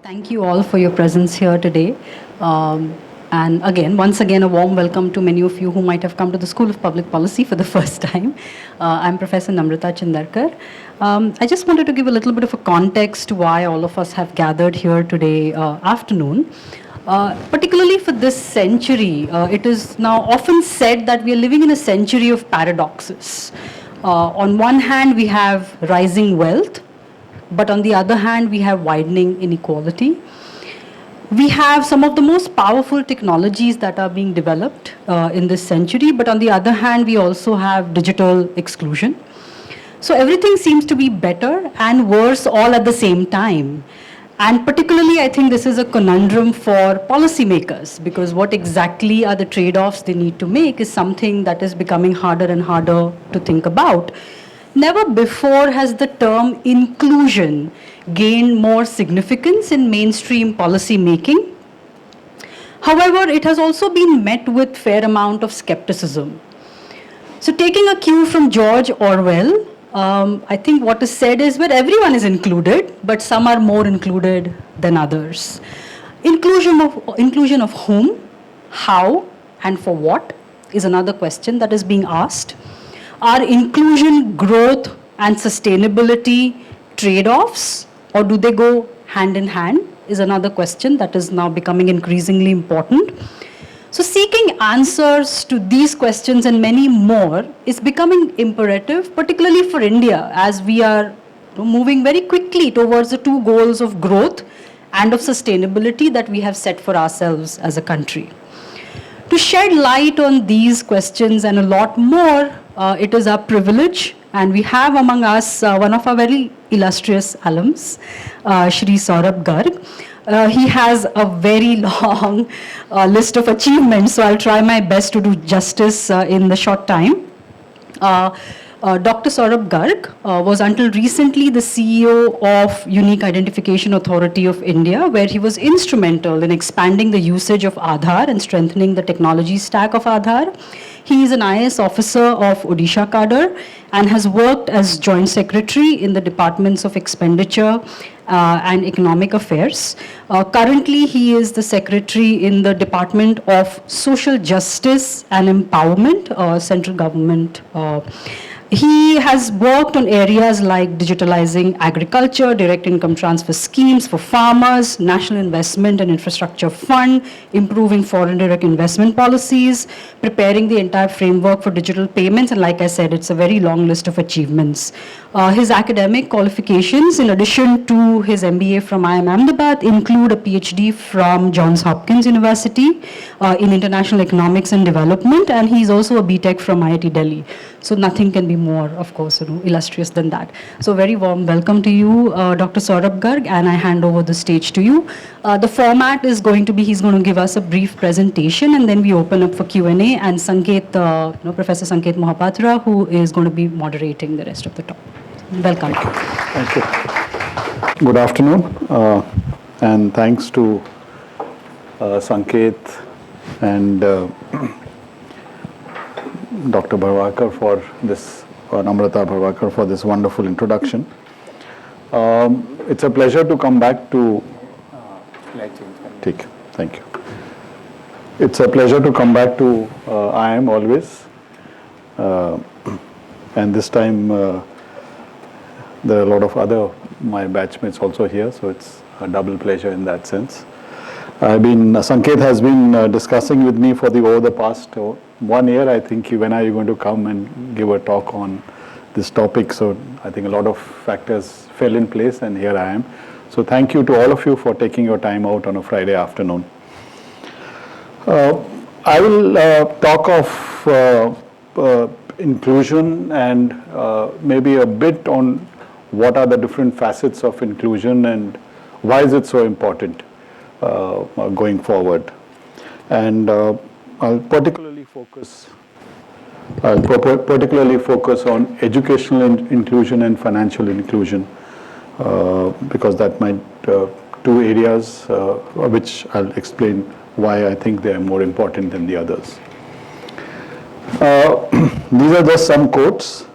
Thank you all for your presence here today. And again, once again, a warm welcome to many of you who might have come to the School of Public Policy for the first time. I'm Professor Namrata Chindarkar. I just wanted to give a little bit of a context to why all of us have gathered here today afternoon. Particularly for this century, it is now often said that we are living in a century of paradoxes. On one hand, we have rising wealth, but on the other hand, we have widening inequality. We have some of the most powerful technologies that are being developed in this century, but on the other hand, we also have digital exclusion. So everything seems to be better and worse all at the same time. And particularly, I think this is a conundrum for policymakers, because what exactly are the trade-offs they need to make is something that is becoming harder and harder to think about. Never before has the term inclusion gained more significance in mainstream policy making. However, it has also been met with fair amount of skepticism. So taking a cue from George Orwell, I think what is said is where everyone is included, but some are more included than others. Inclusion of whom, how, and for what is another question that is being asked. Are inclusion, growth, and sustainability trade-offs, or do they go hand in hand, is another question that is now becoming increasingly important. So seeking answers to these questions and many more is becoming imperative, particularly for India, as we are moving very quickly towards the two goals of growth and of sustainability that we have set for ourselves as a country. To shed light on these questions and a lot more, it is our privilege, and we have among us one of our very illustrious alums, Shri Saurabh Garg. He has a very long list of achievements, so I'll try my best to do justice in the short time. Dr. Saurabh Garg was until recently the CEO of Unique Identification Authority of India, where he was instrumental in expanding the usage of Aadhaar and strengthening the technology stack of Aadhaar. He is an IAS officer of Odisha Cadre and has worked as Joint Secretary in the Departments of Expenditure and Economic Affairs. Currently, he is the Secretary in the Department of Social Justice and Empowerment, Central Government. He has worked on areas like digitalizing agriculture, direct income transfer schemes for farmers, National Investment and Infrastructure Fund, improving foreign direct investment policies, preparing the entire framework for digital payments, and like I said, it's a very long list of achievements. His academic qualifications, in addition to his MBA from IIM Ahmedabad, include a Ph.D. from Johns Hopkins University in International Economics and Development, and he's also a B.Tech from IIT Delhi. So nothing can be more, of course, illustrious than that. So very warm welcome to you, Dr. Saurabh Garg, and I hand over the stage to you. The format is going to be, he's going to give us a brief presentation, and then we open up for Q&A, and Sanket, Professor Sanket Mohapatra, who is going to be moderating the rest of the talk. Welcome. Thank you. Good afternoon, and thanks to Sanket and Dr. Bharwakar for this, Namrata Bharwakar for this wonderful introduction. It's a pleasure to come back to. Thank you. It's a pleasure to come back to IIM always, and this time there are a lot of other my batchmates also here, so it's a double pleasure in that sense. Sanket has been discussing with me over the past 1 year, I think, when are you going to come and give a talk on this topic? So I think a lot of factors fell in place, and here I am. So thank you to all of you for taking your time out on a Friday afternoon. I will talk of inclusion and maybe a bit on what are the different facets of inclusion and why is it so important going forward. And I'll particularly focus on educational inclusion and financial inclusion because that might two areas which I'll explain why I think they are more important than the others. These are just some quotes.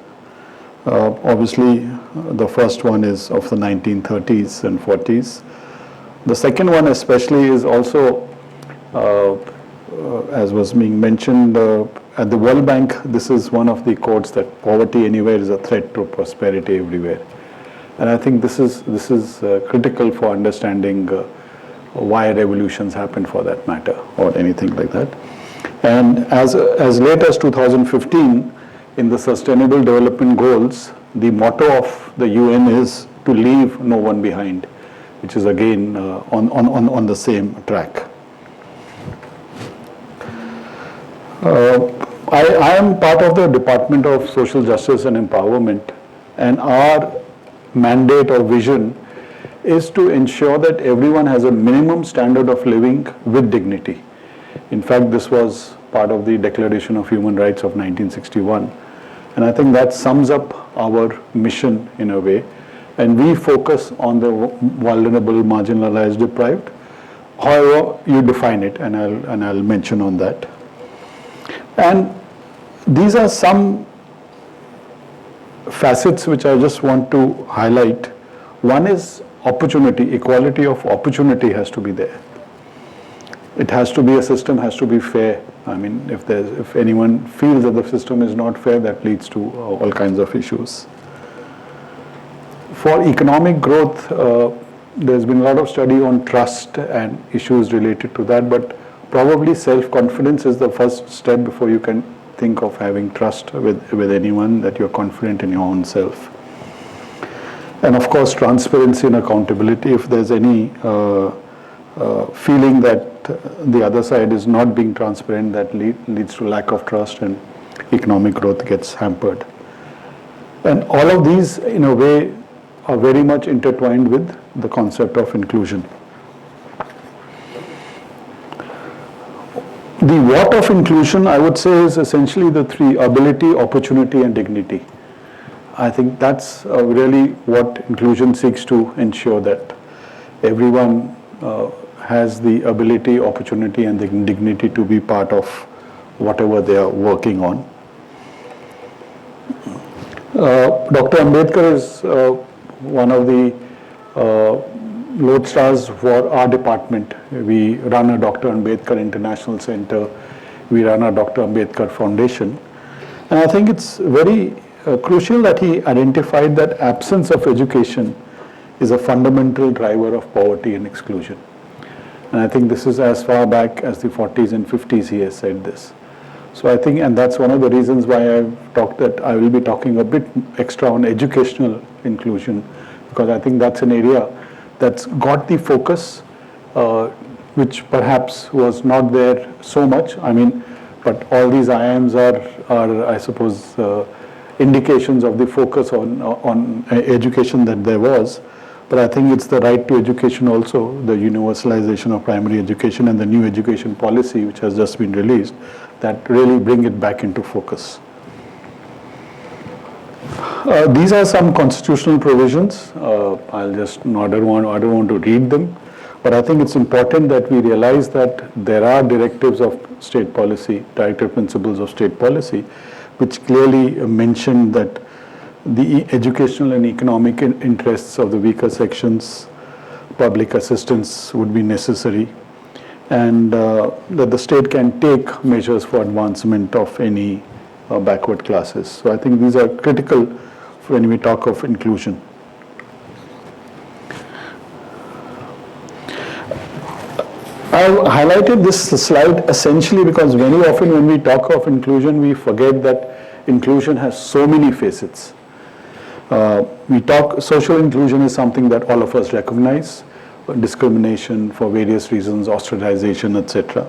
Obviously, the first one is of the 1930s and 40s. The second one especially is also, as was being mentioned, at the World Bank, this is one of the quotes that poverty anywhere is a threat to prosperity everywhere. And I think this is critical for understanding why revolutions happen for that matter, or anything like that. And as late as 2015, in the Sustainable Development Goals, the motto of the UN is to leave no one behind, which is again on the same track. I am part of the Department of Social Justice and Empowerment, and our mandate or vision is to ensure that everyone has a minimum standard of living with dignity. In fact, this was part of the Declaration of Human Rights of 1961. And I think that sums up our mission in a way. And we focus on the vulnerable, marginalized, deprived, however you define it, and I'll mention on that. And these are some facets which I just want to highlight. One is opportunity, equality of opportunity has to be there. It has to be, a system has to be fair. I mean, if anyone feels that the system is not fair, that leads to all kinds of issues. For economic growth, there's been a lot of study on trust and issues related to that, but probably self-confidence is the first step before you can think of having trust with anyone, that you're confident in your own self. And of course, transparency and accountability. If there's any feeling that the other side is not being transparent, that leads to lack of trust and economic growth gets hampered. And all of these, in a way, are very much intertwined with the concept of inclusion. The what of inclusion, I would say, is essentially the three: ability, opportunity, and dignity. I think that's really what inclusion seeks to ensure, that everyone has the ability, opportunity, and the dignity to be part of whatever they are working on. Dr. Ambedkar is one of the lodestars for our department. We run a Dr. Ambedkar International Center. We run a Dr. Ambedkar Foundation. And I think it's very crucial that he identified that absence of education is a fundamental driver of poverty and exclusion. And I think this is as far back as the 40s and 50s he has said this. So I think, and that's one of the reasons why I've talked that I will be talking a bit extra on educational inclusion, because I think that's an area that's got the focus, which perhaps was not there so much. I mean, but all these IIMs are I suppose, indications of the focus on education that there was. But I think it's the right to education also, the universalization of primary education and the new education policy which has just been released, that really bring it back into focus. These are some constitutional provisions. I don't want to read them, but I think it's important that we realize that there are directives of state policy, directive principles of state policy, which clearly mention that the educational and economic interests of the weaker sections, public assistance would be necessary, and that the state can take measures for advancement of any backward classes. So I think these are critical when we talk of inclusion. I highlighted this slide essentially because very often when we talk of inclusion, we forget that inclusion has so many facets. Social inclusion is something that all of us recognize, discrimination for various reasons, ostracization, etc.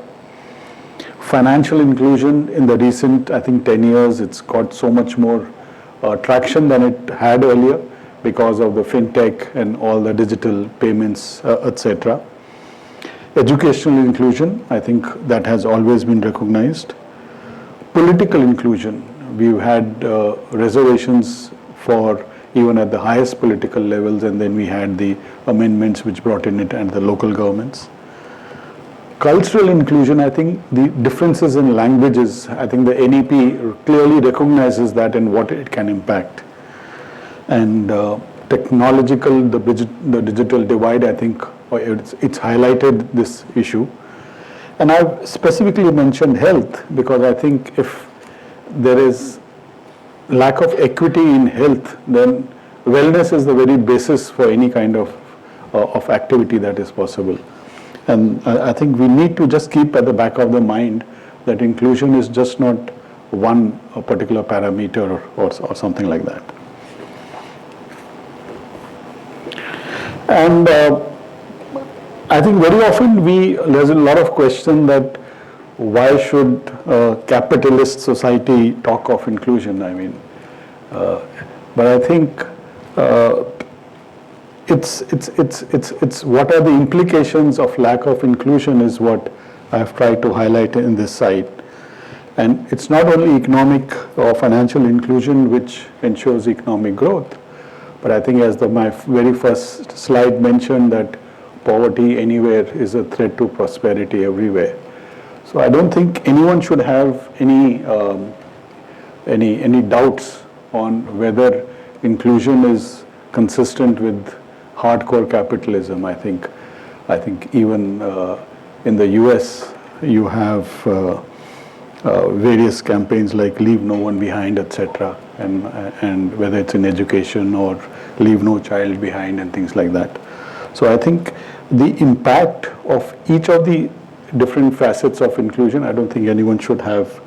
Financial inclusion in the recent, I think 10 years, it's got so much more traction than it had earlier because of the fintech and all the digital payments, etc. Educational inclusion, I think that has always been recognized. Political inclusion, we've had reservations for even at the highest political levels, and then we had the amendments which brought in it and the local governments. Cultural inclusion, I think the differences in languages, I think the NEP clearly recognizes that and what it can impact. And technological, the digital divide, I think or it's highlighted this issue. And I've specifically mentioned health because I think if there is lack of equity in health, then wellness is the very basis for any kind of activity that is possible. And I think we need to just keep at the back of the mind that inclusion is just not one particular parameter or something like that. And I think very often there's a lot of question that why should capitalist society talk of inclusion? I mean, but I think it's what are the implications of lack of inclusion is what I've tried to highlight in this slide. And it's not only economic or financial inclusion which ensures economic growth, but I think as my very first slide mentioned that poverty anywhere is a threat to prosperity everywhere. So I don't think anyone should have any doubts on whether inclusion is consistent with hardcore capitalism. I think even in the US you have various campaigns like Leave No One Behind, etc. And whether it's in education or Leave No Child Behind and things like that. So I think the impact of each of the different facets of inclusion, I don't think anyone should have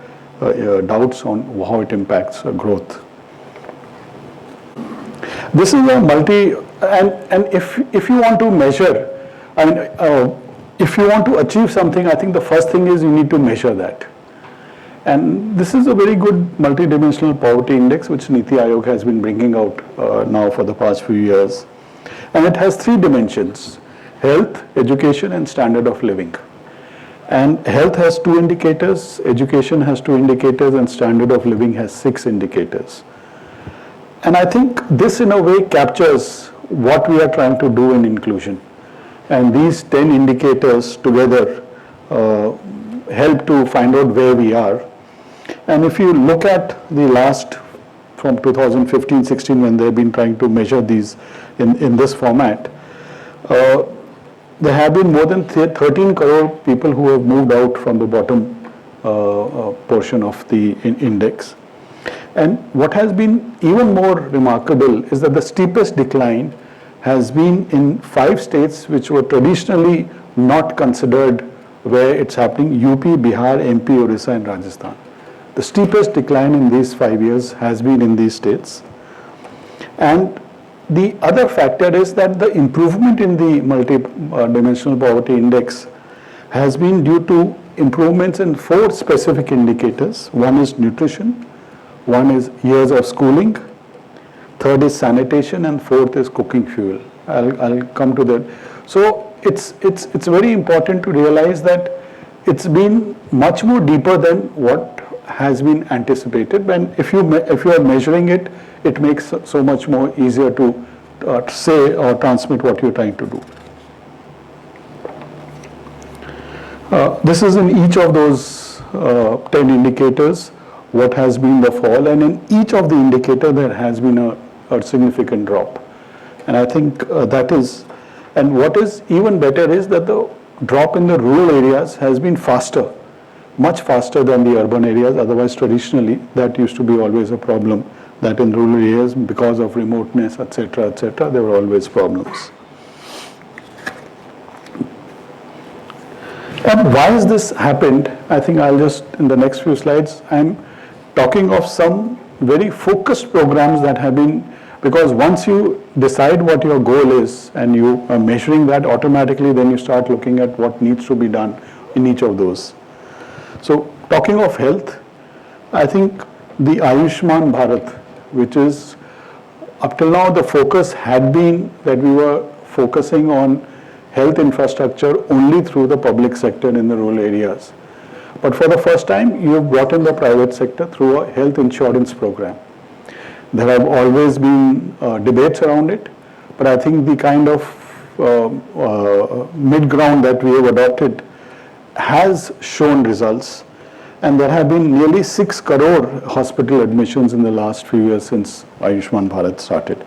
doubts on how it impacts growth. This is a and if you want to measure, I mean, if you want to achieve something, I think the first thing is you need to measure that. And this is a very good multidimensional poverty index which Niti Aayog has been bringing out now for the past few years. And it has 3 dimensions: health, education, and standard of living. And health has 2 indicators, education has 2 indicators, and standard of living has 6 indicators. And I think this in a way captures what we are trying to do in inclusion. And these 10 indicators together help to find out where we are. And if you look at the last, from 2015-16 when they've been trying to measure these in this format, there have been more than 13 crore people who have moved out from the bottom portion of the index. And what has been even more remarkable is that the steepest decline has been in 5 states which were traditionally not considered where it's happening: UP, Bihar, MP, Odisha, and Rajasthan. The steepest decline in these 5 years has been in these states. And the other factor is that the improvement in the multi-dimensional poverty index has been due to improvements in 4 specific indicators. One is nutrition, one is years of schooling, third is sanitation, and fourth is cooking fuel. I'll come to that. So it's very important to realize that it's been much more deeper than what has been anticipated. And if you are measuring it, it makes so much more easier to say or transmit what you're trying to do. This is in each of those 10 indicators what has been the fall, and in each of the indicator there has been a significant drop. And I think that is, and what is even better is that the drop in the rural areas has been faster, much faster than the urban areas. Otherwise, traditionally, that used to be always a problem, that in rural areas, because of remoteness, etc., there were always problems. And why has this happened? I think I'll just, in the next few slides, I'm talking of some very focused programs that have been, because once you decide what your goal is and you are measuring that automatically, then you start looking at what needs to be done in each of those. So talking of health, I think the Ayushman Bharat, which is up till now the focus had been that we were focusing on health infrastructure only through the public sector in the rural areas. But for the first time, you have brought in the private sector through a health insurance program. There have always been debates around it, but I think the kind of mid-ground that we have adopted has shown results. And there have been nearly 6 crore hospital admissions in the last few years since Ayushman Bharat started.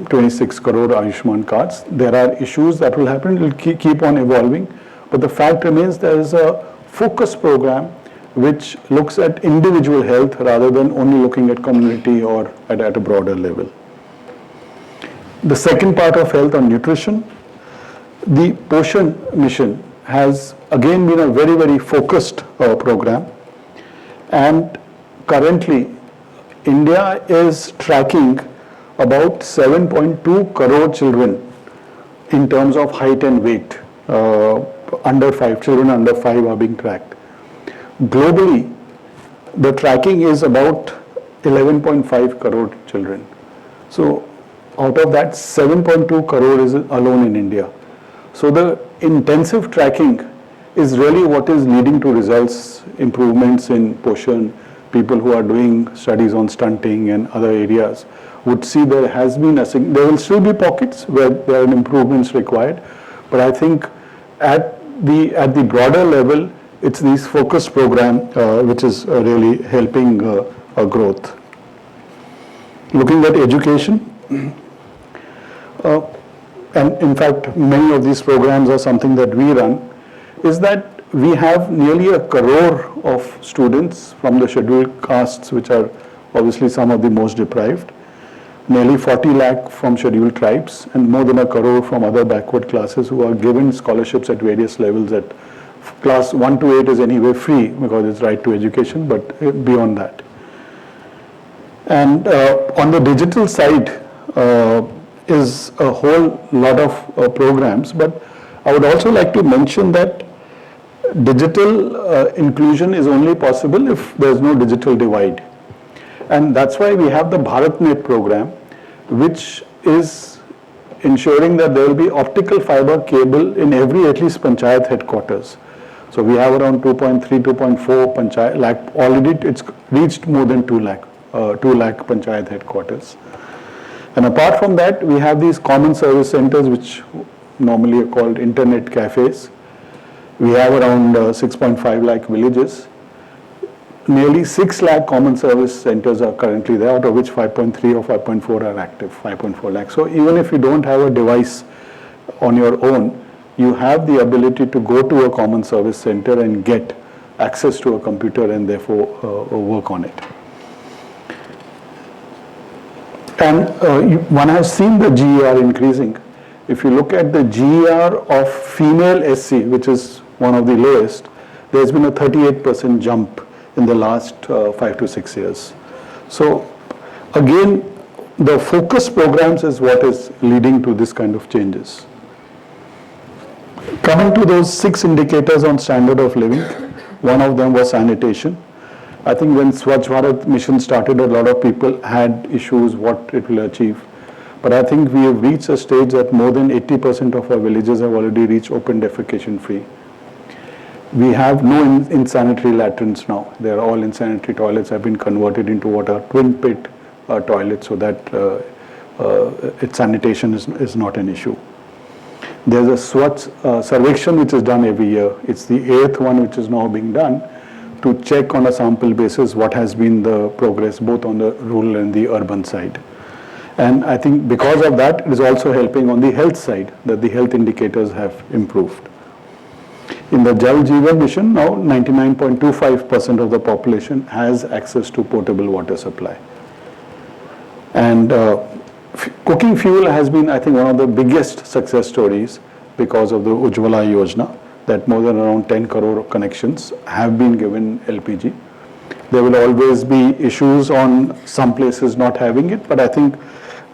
26 crore Ayushman cards. There are issues that will happen, it will keep on evolving, but the fact remains there is a focus program which looks at individual health rather than only looking at community or at a broader level. The second part of health on nutrition, the Poshan mission has again been a very, very focused program, and currently India is tracking about 7.2 crore children in terms of height and weight. Children under 5 are being tracked. Globally, the tracking is about 11.5 crore children. So out of that, 7.2 crore is alone in India. So the intensive tracking is really what is leading to results, improvements in Poshan. People who are doing studies on stunting and other areas would see there has been there will still be pockets where there are improvements required, but I think at the broader level, it's this focus program which is really helping growth. Looking at education, and in fact many of these programs are something that we run, is that we have nearly 1 crore of students from the scheduled castes, which are obviously some of the most deprived, nearly 40 lakh from scheduled tribes, and more than 1 crore from other backward classes who are given scholarships at various levels. At class 1 to 8 is anyway free because it's right to education, but beyond that. And on the digital side is a whole lot of programs, but I would also like to mention that digital inclusion is only possible if there is no digital divide. And that's why we have the BharatNet program, which is ensuring that there will be optical fiber cable in every at least panchayat headquarters. So we have around 2.3, 2.4 panchayat lakh, already it's reached more than 2 lakh panchayat headquarters. And apart from that, we have these common service centers, which normally are called internet cafes. We have around 6.5 lakh villages. Nearly 6 lakh common service centers are currently there, out of which 5.3 or 5.4 are active, 5.4 lakh. So even if you don't have a device on your own, you have the ability to go to a common service center and get access to a computer and therefore work on it. And one has seen the GER increasing. If you look at the GER of female SC, which is one of the lowest, there's been a 38% jump in the last 5 to 6 years. So again, the focus programs is what is leading to this kind of changes. Coming to those 6 indicators on standard of living, one of them was sanitation. I think when Swachh Bharat mission started, a lot of people had issues what it will achieve. But I think we have reached a stage that more than 80% of our villages have already reached open defecation free. We have no insanitary latrines now. They are all insanitary toilets have been converted into what are twin pit toilets, so that its sanitation is not an issue. There's a Swachh Sarvekshan which is done every year. It's the 8th one which is now being done to check on a sample basis what has been the progress both on the rural and the urban side. And I think because of that, it is also helping on the health side, that the health indicators have improved. In the Jal Jeevan mission, now 99.25% of the population has access to potable water supply. And cooking fuel has been, I think, one of the biggest success stories because of the Ujjwala Yojana, that more than around 10 crore connections have been given LPG. There will always be issues on some places not having it, but I think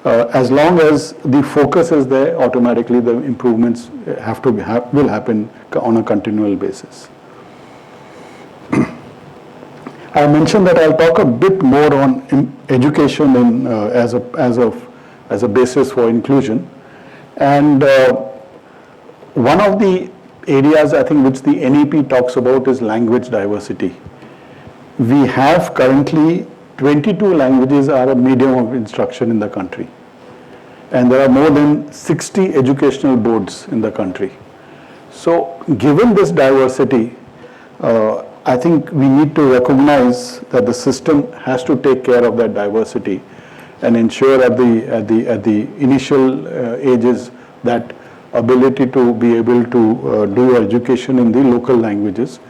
as long as the focus is there, automatically the improvements will happen on a continual basis. I mentioned that I'll talk a bit more on education as a basis for inclusion, and one of the areas I think which the NEP talks about is language diversity. We have currently 22 languages are a medium of instruction in the country, and there are more than 60 educational boards in the country. So given this diversity, I think we need to recognize that the system has to take care of that diversity and ensure at the initial ages that ability to be able to do education in the local languages.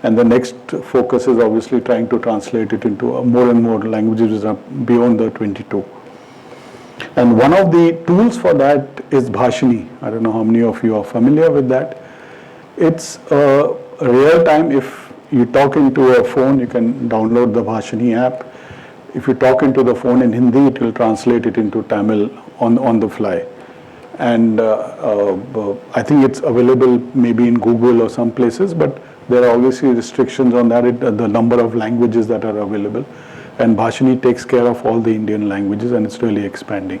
And the next focus is obviously trying to translate it into more and more languages which are beyond the 22. And one of the tools for that is Bhashini. I don't know how many of you are familiar with that. It's real time. If you talk into a phone, you can download the Bhashini app. If you talk into the phone in Hindi, it will translate it into Tamil on the fly. And I think it's available maybe in Google or some places, but there are obviously restrictions on that, the number of languages that are available. And Bhashini takes care of all the Indian languages, and it's really expanding.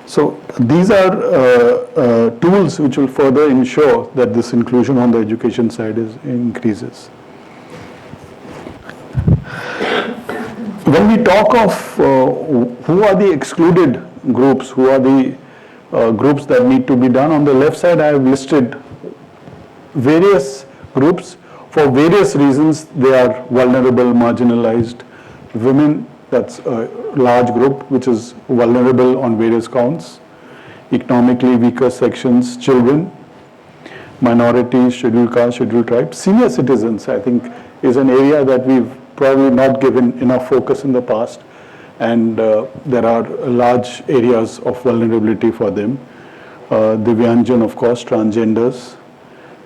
So these are tools which will further ensure that this inclusion on the education side increases. When we talk of who are the excluded groups, who are the groups that need to be done, on the left side I have listed various groups. For various reasons, they are vulnerable, marginalized. Women, that's a large group which is vulnerable on various counts. Economically weaker sections, children, minorities, scheduled caste, scheduled tribes. Senior citizens, I think, is an area that we've probably not given enough focus in the past. And there are large areas of vulnerability for them. Divyanjan, of course, transgenders,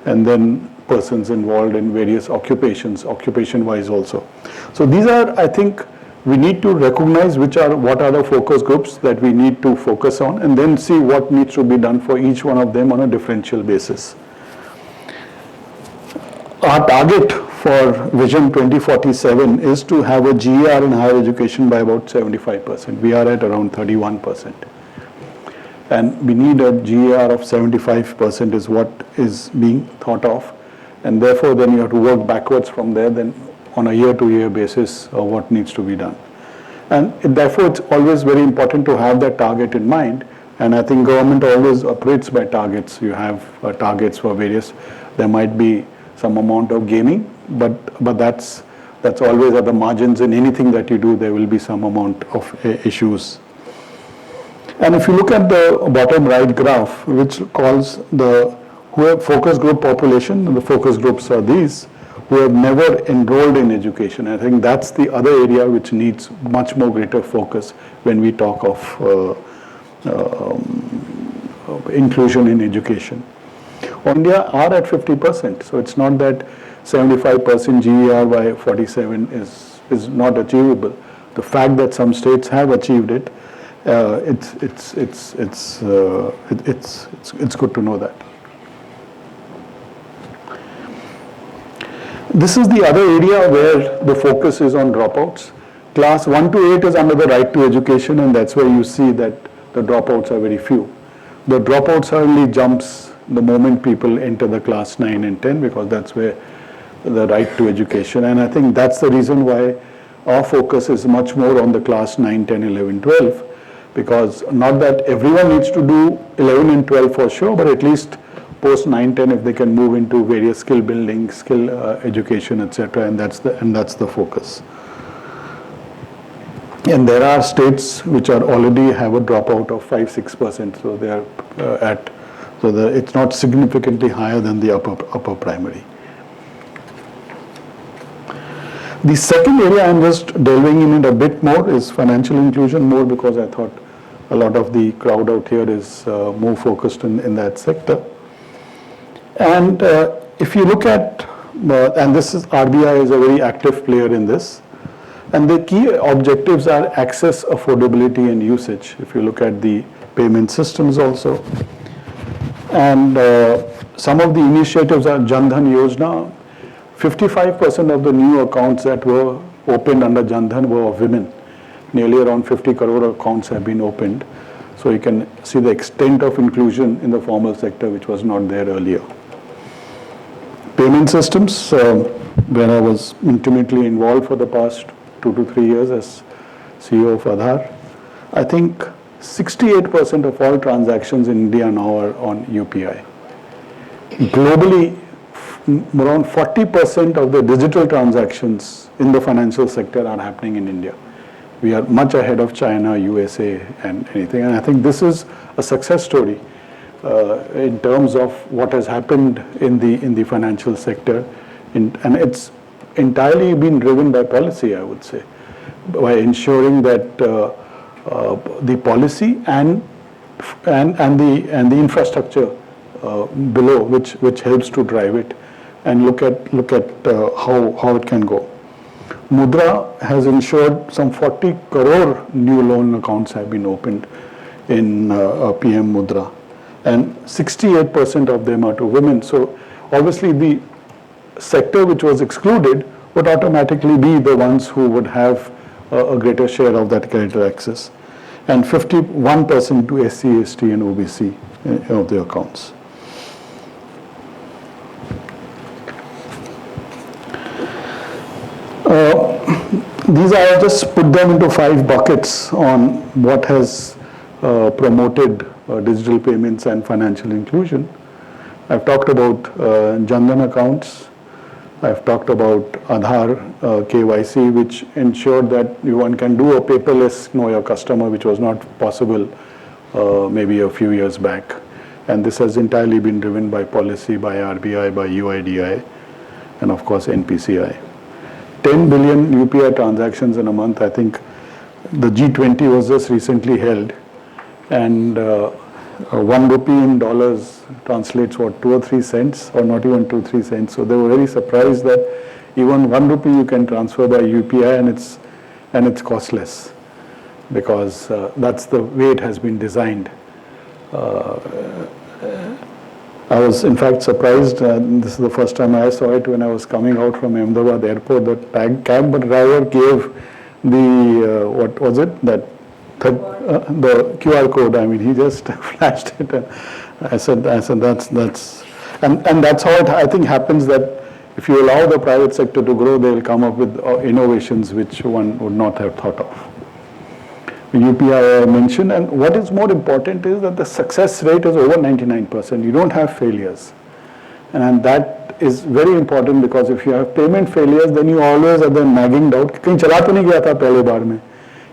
and then persons involved in various occupations, occupation-wise also. So these are, I think, we need to recognize what are the focus groups that we need to focus on, and then see what needs to be done for each one of them on a differential basis. Our target for Vision 2047 is to have a GER in higher education by about 75%. We are at around 31%. And we need a GER of 75% is what is being thought of. And therefore, then you have to work backwards from there, then on a year-to-year basis, what needs to be done. And therefore, it's always very important to have that target in mind. And I think government always operates by targets. You have targets for various, there might be some amount of gaming, but that's always at the margins. In anything that you do, there will be some amount of issues. And if you look at the bottom right graph, which calls the who have focus group population, and the focus groups are these, who have never enrolled in education. I think that's the other area which needs much more greater focus when we talk of inclusion in education. India are at 50%, so it's not that 75% GER by 47 is not achievable. The fact that some states have achieved it, it's good to know that. This is the other area where the focus is on dropouts. Class 1 to 8 is under the right to education, and that's where you see that the dropouts are very few. The dropout certainly jumps the moment people enter the class 9 and 10, because that's where the right to education. And I think that's the reason why our focus is much more on the class 9, 10, 11, 12, because not that everyone needs to do 11 and 12 for sure, but at least post 9, 10, if they can move into various skill building, skill education, etc., and that's the focus. And there are states which are already have a dropout of 5-6%, so they are it's not significantly higher than the upper primary. The second area I'm just delving in it a bit more is financial inclusion, more because I thought a lot of the crowd out here is more focused in that sector. And if you look at, and this is RBI is a very active player in this, and the key objectives are access, affordability, and usage. If you look at the payment systems also, and some of the initiatives are Jan Dhan Yojana. 55% of the new accounts that were opened under Jan Dhan were of women. Nearly around 50 crore accounts have been opened. So you can see the extent of inclusion in the formal sector, which was not there earlier. Payment systems, where I was intimately involved for the past 2 to 3 years as CEO of Aadhaar. I think 68% of all transactions in India now are on UPI. Globally, around 40% of the digital transactions in the financial sector are happening in India. We are much ahead of China, USA, and anything. And I think this is a success story in terms of what has happened in the financial sector, and it's entirely been driven by policy, I would say, by ensuring that the policy and the infrastructure below, which helps to drive it, and look at how it can go. Mudra has ensured some 40 crore new loan accounts have been opened in PM Mudra, and 68% of them are to women. So obviously the sector which was excluded would automatically be the ones who would have a greater share of that credit access, and 51% to SC, ST and OBC of the accounts. These are just put them into 5 buckets on what has promoted digital payments and financial inclusion. I've talked about Jandan accounts. I've talked about Aadhaar KYC, which ensured that one can do a paperless know your customer, which was not possible maybe a few years back. And this has entirely been driven by policy, by RBI, by UIDAI, and of course NPCI. 10 billion UPI transactions in a month. I think the G20 was just recently held, and 1 rupee in dollars translates what, 2 or 3 cents, or not even 2, 3 cents. So they were very surprised that even 1 rupee you can transfer by UPI, and it's costless, because that's the way it has been designed. I was in fact surprised, this is the first time I saw it, when I was coming out from Ahmedabad airport. The cab driver gave the, what was it, the QR code. I mean, he just flashed it. And I said that's, and that's how it, I think, happens, that if you allow the private sector to grow, they will come up with innovations which one would not have thought of. UPI I mentioned, and what is more important is that the success rate is over 99%. You don't have failures, and that is very important, because if you have payment failures, then you always are then nagging doubt, कहीं चला तो नहीं गया था पहले बार में,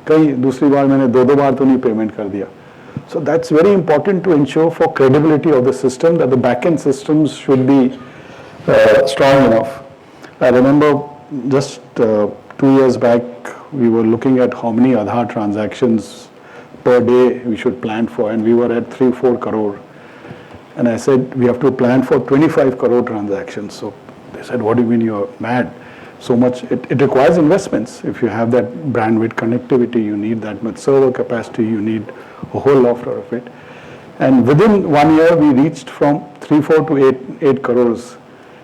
कहीं दूसरी बार मैंने 2 बार तो नहीं payment कर दिया. So that's very important to ensure for credibility of the system, that the back-end systems should be strong enough. I remember just 2 years back, we were looking at how many Aadhaar transactions per day we should plan for, and we were at 3-4 crore. And I said, we have to plan for 25 crore transactions. So they said, what do you mean, you're mad? So much, it requires investments. If you have that bandwidth connectivity, you need that much server capacity, you need a whole lot of it. And within 1 year, we reached from 3-4 to 8 crores.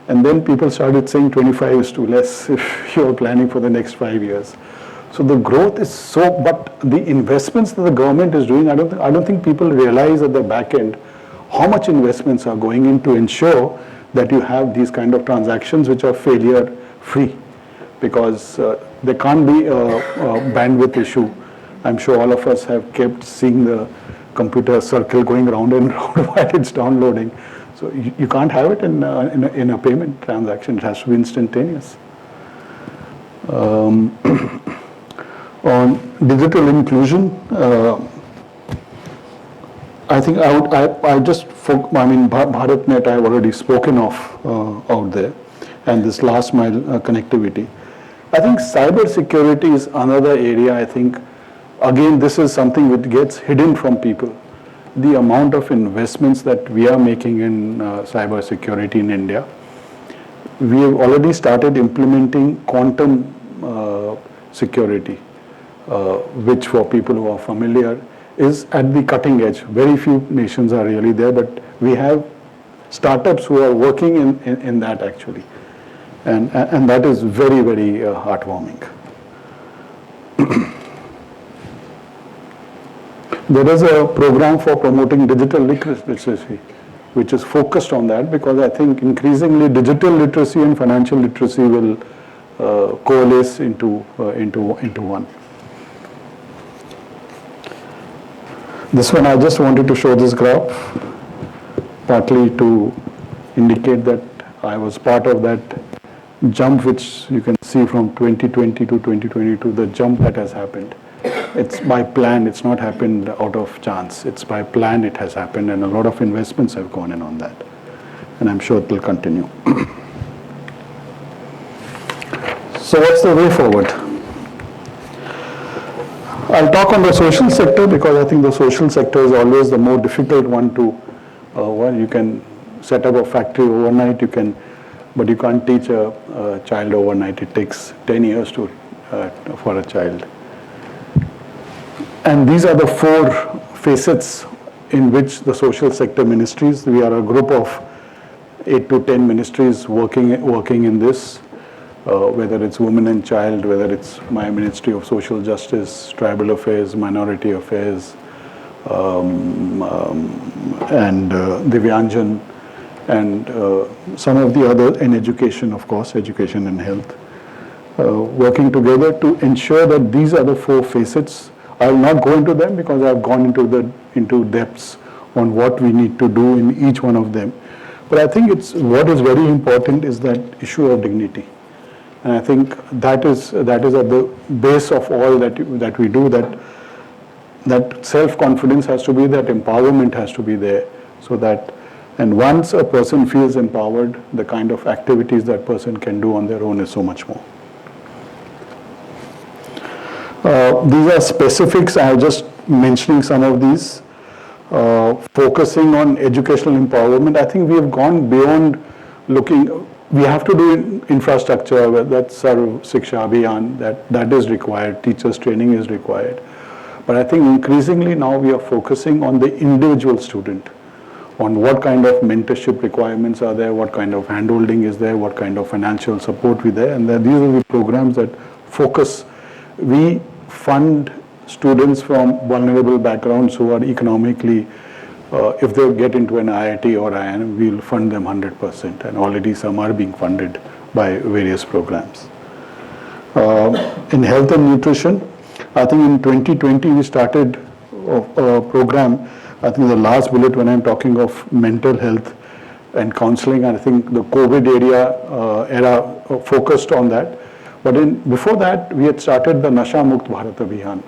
And then people started saying 25 is too less if you're planning for the next 5 years. So the growth is so, but the investments that the government is doing, I don't think people realize at the back end how much investments are going in to ensure that you have these kind of transactions which are failure free, because there can't be a bandwidth issue. I'm sure all of us have kept seeing the computer circle going round and round while it's downloading. So you can't have it in a payment transaction. It has to be instantaneous. On digital inclusion, I think BharatNet I have already spoken of out there, and this last mile connectivity. I think cyber security is another area. I think, again, this is something which gets hidden from people. The amount of investments that we are making in cyber security in India. We have already started implementing quantum security, which for people who are familiar is at the cutting edge. Very few nations are really there, but we have startups who are working in that actually. And that is very, very heartwarming. There is a program for promoting digital literacy, which is focused on that, because I think increasingly digital literacy and financial literacy will coalesce into one. This one, I just wanted to show this graph, partly to indicate that I was part of that jump, which you can see from 2020 to 2022, the jump that has happened. it's by plan, it's not happened out of chance. It's by plan it has happened, and a lot of investments have gone in on that. And I'm sure it will continue. So what's the way forward? I'll talk on the social sector because I think the social sector is always the more difficult one to, well, you can set up a factory overnight, but you can't teach a child overnight. It takes 10 years for a child. And these are the 4 facets in which the social sector ministries, we are a group of 8 to 10 ministries working in this, whether it's women and child, whether it's my Ministry of Social Justice, Tribal Affairs, Minority Affairs, and Divyanjan, and some of the other in education, of course, education and health, working together to ensure that these are the 4 facets. I will not go into them because I have gone into depths on what we need to do in each one of them. But I think what is very important is that issue of dignity. And I think that is at the base of all that we do, that self-confidence has to be, that empowerment has to be there, so that, and once a person feels empowered, the kind of activities that person can do on their own is so much more. These are specifics. I am just mentioning some of these. Focusing on educational empowerment, I think we have gone beyond looking. We have to do infrastructure. That's Sarv Shiksha Abhiyan. That is required. Teachers training is required. But I think increasingly now we are focusing on the individual student, on what kind of mentorship requirements are there, what kind of handholding is there, what kind of financial support is there, and these are the programs that focus. We fund students from vulnerable backgrounds who are economically, if they get into an IIT or IIM, we'll fund them 100%, and already some are being funded by various programs. In health and nutrition, I think in 2020 we started a program. I think the last bullet when I'm talking of mental health and counseling, I think the COVID era focused on that. But before that, we had started the Nasha Mukt Bharat Abhiyan,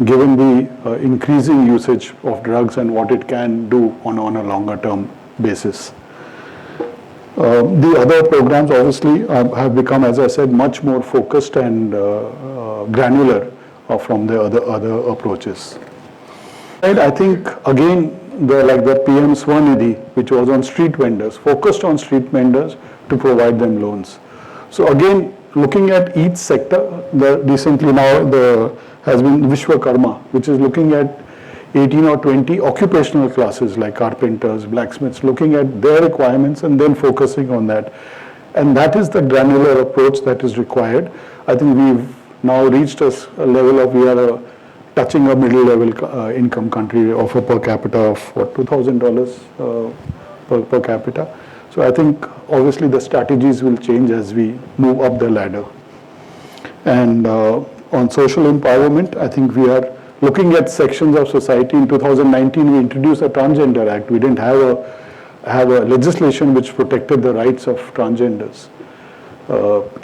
given the increasing usage of drugs and what it can do on a longer term basis. The other programs obviously have become, as I said, much more focused and granular from the other approaches. And I think again, like the PM Swanidhi, which was on street vendors, focused on street vendors to provide them loans. So again, looking at each sector, recently now has been Vishwakarma, which is looking at 18 or 20 occupational classes like carpenters, blacksmiths, looking at their requirements and then focusing on that. And that is the granular approach that is required. I think we've now reached a level of, we are touching a middle level income country of a per capita of what, $2,000 per capita. So I think obviously the strategies will change as we move up the ladder. And on social empowerment, I think we are looking at sections of society. In 2019, we introduced a Transgender Act. We didn't have a legislation which protected the rights of transgenders.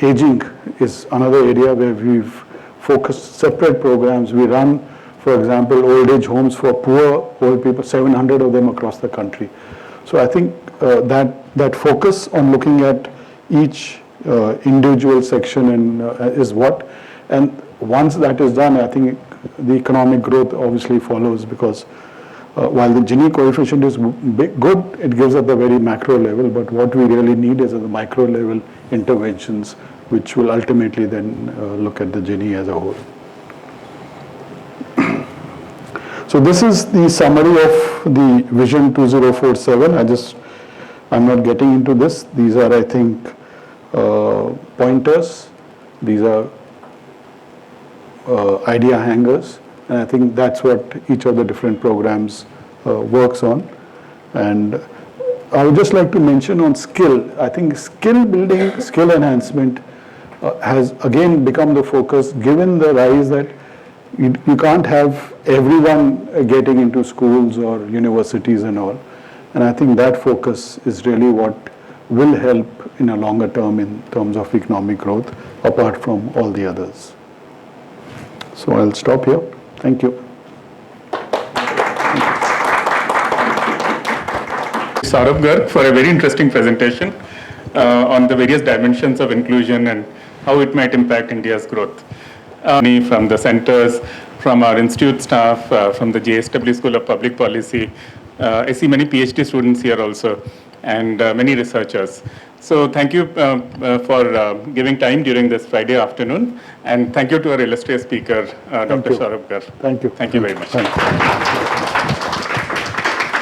Aging is another area where we've focused separate programs. We run, for example, old age homes for poor old people, 700 of them across the country. So I think that focus on looking at each individual section and is what, and once that is done, I think the economic growth obviously follows, because while the Gini coefficient is good, it gives at the very macro level, but what we really need is at the micro level interventions, which will ultimately then look at the Gini as a whole. So this is the summary of the Vision 2047. I'm not getting into this. These are, I think, pointers. These are idea hangers. And I think that's what each of the different programs works on. And I would just like to mention on skill. I think skill building, skill enhancement has again become the focus, given the rise that you can't have everyone getting into schools or universities and all. And I think that focus is really what will help in a longer term in terms of economic growth, apart from all the others. So I'll stop here. Thank you. Saurabh Garg for a very interesting presentation on the various dimensions of inclusion and how it might impact India's growth. From the centers, from our institute staff, from the JSW School of Public Policy. I see many Ph.D. students here also and many researchers. So thank you for giving time during this Friday afternoon, and thank you to our illustrious speaker, Dr. Saurabh Garg. Thank you. Thank you very much. Thank you.